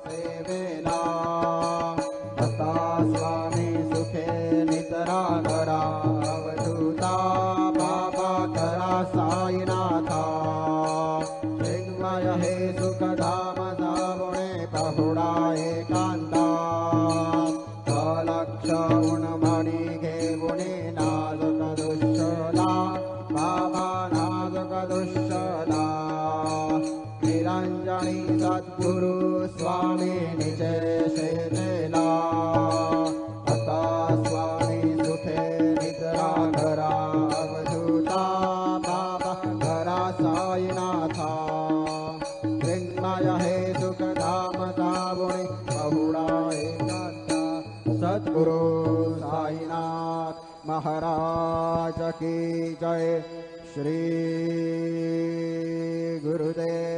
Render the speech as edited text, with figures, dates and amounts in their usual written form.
सेवेला दत्ता स्वामी सुखे नितरा करा अवधूता बाबा करा साईनाथा चिन्मय हे सुखधाम सावणे पहुडा एकांता अलक्ष उन्मणी घेऊने नाजक दुष्टला बाबा नाजक दुष्टला निरंजनी सद्गुरु स्वामी निजे शेला आता स्वामी सुखे निद्रा करा अवधूता बाबा करा साईनाथा चिन्मय हे सुखधाम सावणे बहुड़ा एकांता सद्गुरु साईनाथ महाराज की जय। श्री गुरुदेव।